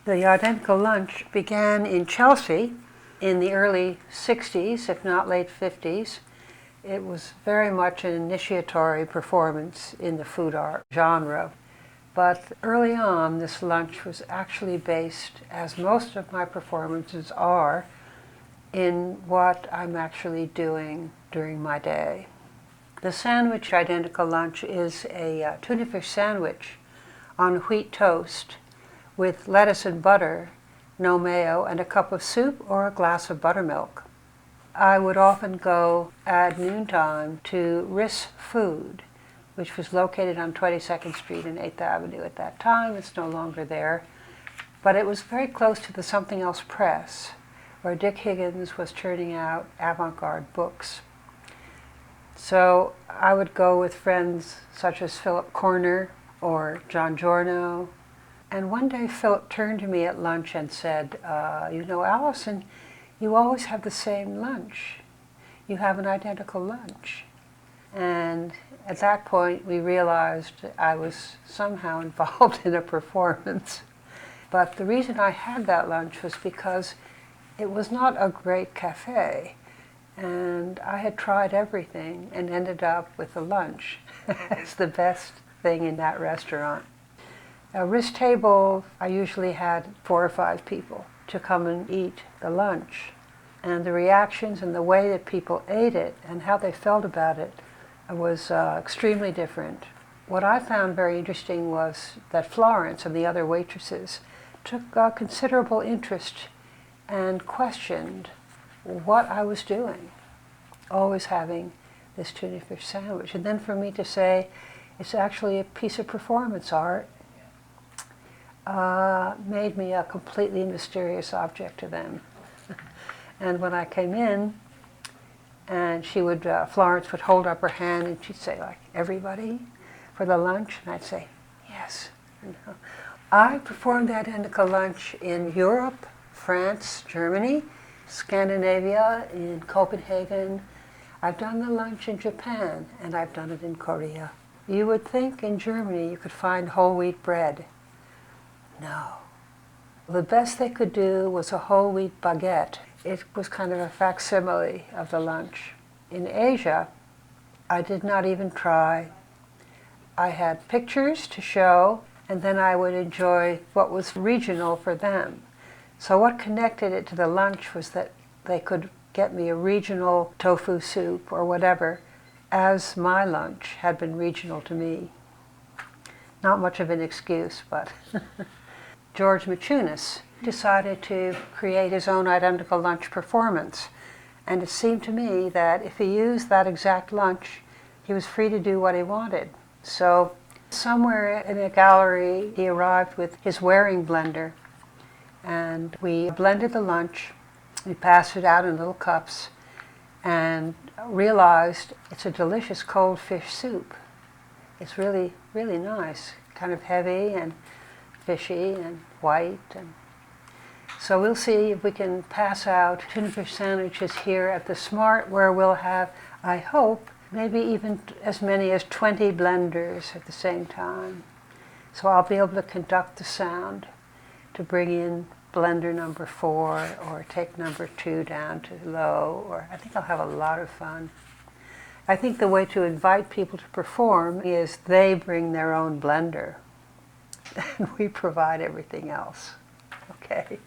The Identical Lunch began in Chelsea in the early 60s, if not late 50s. It was very much an initiatory performance in the food art genre. But early on, this lunch was actually based, as most of my performances are, in what I'm actually doing during my day. The sandwich Identical Lunch is a tuna fish sandwich on wheat toast with lettuce and butter, no mayo, and a cup of soup or a glass of buttermilk. I would often go at noontime to Riss Food, which was located on 22nd Street and 8th Avenue at that time. It's no longer there. But it was very close to the Something Else Press, where Dick Higgins was turning out avant-garde books. So I would go with friends such as Philip Corner or John Giorno. And one day Philip turned to me at lunch and said, you know, Alison, you always have the same lunch. You have an identical lunch. And at that point we realized I was somehow involved in a performance. But the reason I had that lunch was because it was not a great cafe. And I had tried everything and ended up with the lunch as the best thing in that restaurant. A Riss table, I usually had 4 or 5 people to come and eat the lunch. And the reactions and the way that people ate it and how they felt about it was extremely different. What I found very interesting was that Florence and the other waitresses took considerable interest and questioned what I was doing, always having this tuna fish sandwich. And then for me to say it's actually a piece of performance art made me a completely mysterious object to them. And when I came in, and Florence would hold up her hand and she'd say, like, everybody for the lunch? And I'd say, yes. I performed the Identical Lunch in Europe, France, Germany, Scandinavia, in Copenhagen. I've done the lunch in Japan, and I've done it in Korea. You would think in Germany you could find whole wheat bread. No. The best they could do was a whole wheat baguette. It was kind of a facsimile of the lunch. In Asia, I did not even try. I had pictures to show, and then I would enjoy what was regional for them. So what connected it to the lunch was that they could get me a regional tofu soup or whatever, as my lunch had been regional to me. Not much of an excuse, but George Machunas decided to create his own Identical Lunch performance. And it seemed to me that if he used that exact lunch, he was free to do what he wanted. So somewhere in a gallery, he arrived with his Waring blender. And we blended the lunch, we passed it out in little cups, and realized it's a delicious cold fish soup. It's really, really nice, kind of heavy and fishy and white. And so we'll see if we can pass out tuna fish sandwiches here at the Smart, where we'll have, I hope, maybe even as many as 20 blenders at the same time. So I'll be able to conduct the sound to bring in blender number 4 or take number 2 down to low, or I think I'll have a lot of fun. I think the way to invite people to perform is they bring their own blender and we provide everything else. Okay.